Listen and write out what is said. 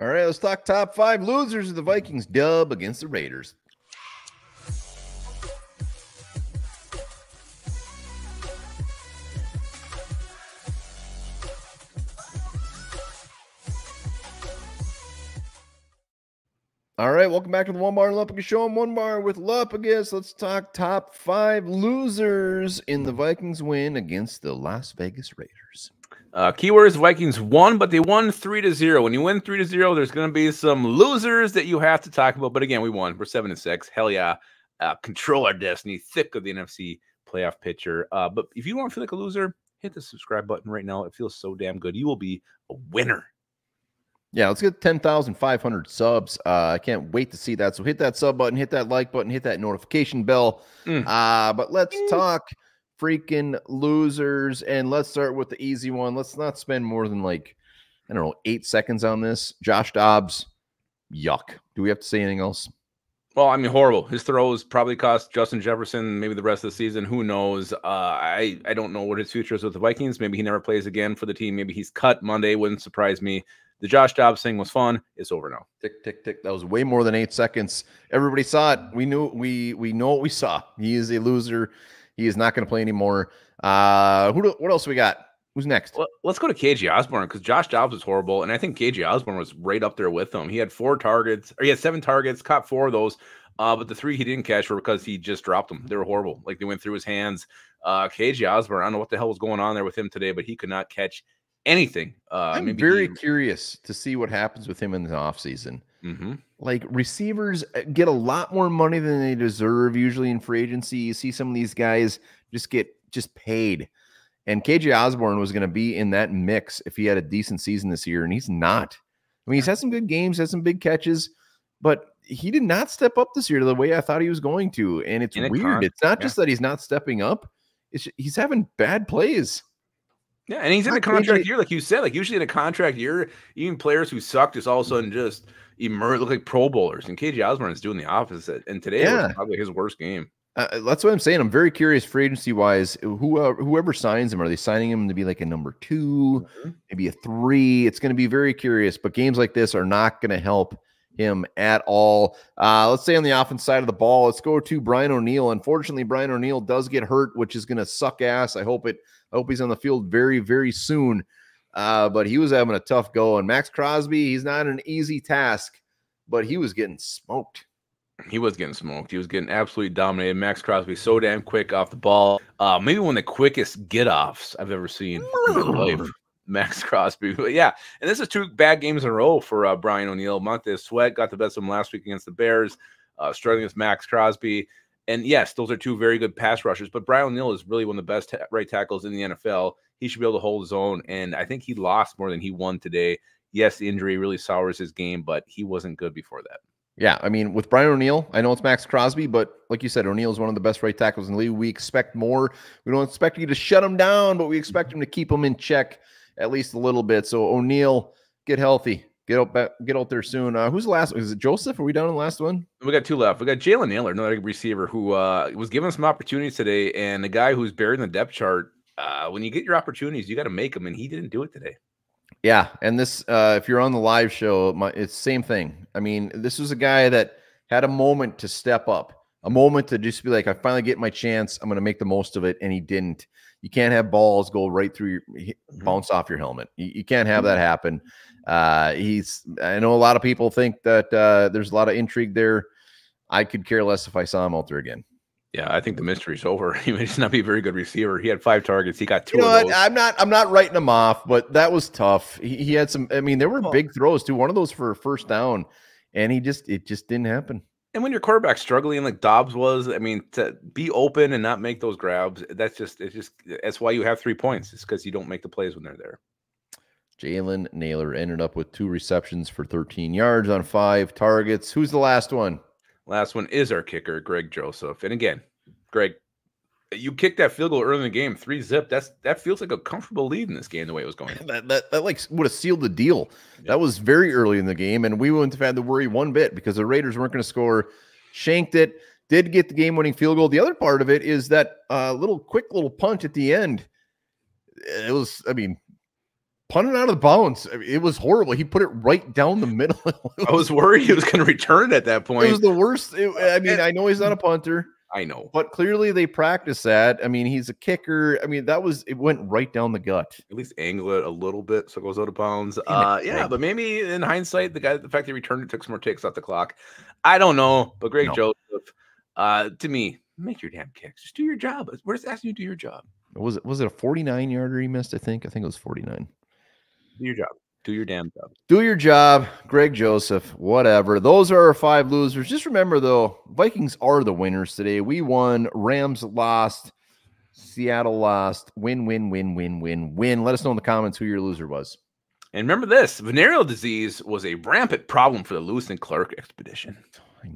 All right, let's talk top five losers of the Vikings dub against the Raiders. All right, welcome back to the Onebar and Lupagus show. I'm Onebar with Lupagus. Let's talk top five losers in the Vikings win against the Las Vegas Raiders. Keywords: Vikings won, but they won 3-0. When you win 3-0, there's going to be some losers that you have to talk about. But again, we won. We're 7-6. Hell yeah. Control our destiny. Thick of the NFC playoff picture. But if you don't feel like a loser, hit the subscribe button right now. It feels so damn good. You will be a winner. Yeah, let's get 10,500 subs. I can't wait to see that. So hit that sub button, hit that like button, hit that notification bell. But let's talk freaking losers, and let's start with the easy one. Let's not spend more than 8 seconds on this. Josh Dobbs, yuck. Do we have to say anything else? Well, I mean, horrible. His throws probably cost Justin Jefferson maybe the rest of the season. Who knows? I don't know what his future is with the Vikings. Maybe he never plays again for the team. Maybe he's cut Monday. Wouldn't surprise me. The Josh Dobbs thing was fun. It's over now. Tick, tick, tick. That was way more than 8 seconds. Everybody saw it. We knew we know what we saw. He is a loser. He is not going to play anymore. What else we got? Who's next? Well, let's go to KJ Osborne because Josh Dobbs was horrible, and I think KJ Osborne was right up there with him. He had 7 targets, caught 4 of those, but the 3 he didn't catch were because he just dropped them. They were horrible. Like they went through his hands. KJ Osborne, I don't know what the hell was going on there with him today, but he could not catch anything. I'm very curious to see what happens with him in the offseason. Like receivers get a lot more money than they deserve usually in free agency. You see some of these guys just paid, and KJ Osborne was going to be in that mix if he had a decent season this year, and he's not. I mean, he's had some good games, had some big catches, but he did not step up this year the way I thought he was going to, and it's weird. It's not just that he's not stepping up; he's having bad plays. Yeah, and he's in a contract year, like you said. Like usually in a contract year, even players who suck just all of a sudden just emerge, look like Pro Bowlers. And KJ Osborne is doing the opposite. And today was probably his worst game. That's what I'm saying. I'm very curious, free agency wise, whoever signs him, are they signing him to be like a number 2, maybe a 3? It's going to be very curious. But games like this are not going to help him at all. Let's say on the offense side of the ball, let's go to Brian O'Neill. Unfortunately, Brian O'Neill does get hurt, which is going to suck ass. I hope he's on the field very, very soon. But he was having a tough go. And Max Crosby, he's not an easy task, but he was getting smoked. He was getting smoked. He was getting absolutely dominated. Max Crosby so damn quick off the ball. Maybe one of the quickest get-offs I've ever seen in my life. Max Crosby. But yeah, and this is 2 bad games in a row for Brian O'Neill. Montez Sweat got the best of him last week against the Bears, struggling with Max Crosby. And yes, those are 2 very good pass rushers, but Brian O'Neill is really one of the best right tackles in the NFL. He should be able to hold his own, and I think he lost more than he won today. Yes, the injury really sours his game, but he wasn't good before that. Yeah, I mean, with Brian O'Neill, I know it's Max Crosby, but like you said, O'Neill is one of the best right tackles in the league. We expect more. We don't expect you to shut him down, but we expect him to keep him in check at least a little bit. So O'Neill, get healthy. Get out there soon. Who's the last one? Is it Joseph? Are we down in the last one? We got 2 left. We got Jalen Naylor, another receiver who was given some opportunities today, and the guy who's buried in the depth chart, when you get your opportunities, you got to make them, and he didn't do it today. Yeah, and this, if you're on the live show, it's the same thing. I mean, this was a guy that had a moment to step up, a moment to just be like, I finally get my chance. I'm going to make the most of it, and he didn't. You can't have balls go right through bounce off your helmet. You can't have that happen. I know a lot of people think that there's a lot of intrigue there. I could care less if I saw him out there again. Yeah, I think the mystery's over. He may just not be a very good receiver. He had 5 targets. He got 2 of those. I'm not writing him off, but that was tough. He had some. I mean, there were big throws too. One of those for a first down, and it just didn't happen. And when your quarterback's struggling like Dobbs was, I mean, to be open and not make those grabs, that's why you have 3 points. It's because you don't make the plays when they're there. Jalen Naylor ended up with 2 receptions for 13 yards on 5 targets. Who's the last one? Last one is our kicker, Greg Joseph. And again, Greg, you kicked that field goal early in the game, 3-zip. That feels like a comfortable lead in this game the way it was going. that like would have sealed the deal. Yeah. That was very early in the game, and we wouldn't have had to worry one bit because the Raiders weren't going to score. Shanked it, did get the game-winning field goal. The other part of it is that quick little punch at the end. It was, I mean, punted out of bounds. It was horrible. He put it right down the middle. I was worried he was going to return it at that point. It was the worst. I know he's not a punter. I know. But clearly they practice that. I mean, he's a kicker. I mean, it went right down the gut. At least angle it a little bit so it goes out of bounds. Yeah, but maybe in hindsight, the fact they returned it took some more takes off the clock. I don't know. But Greg Joseph, to me, make your damn kicks. Just do your job. We're just asking you to do your job. Was it a 49-yarder he missed? I think it was 49. Do your job. Do your damn job. Do your job, Greg Joseph, whatever. Those are our 5 losers. Just remember, though, Vikings are the winners today. We won. Rams lost. Seattle lost. Win, win, win, win, win, win. Let us know in the comments who your loser was. And remember this, venereal disease was a rampant problem for the Lewis and Clark expedition.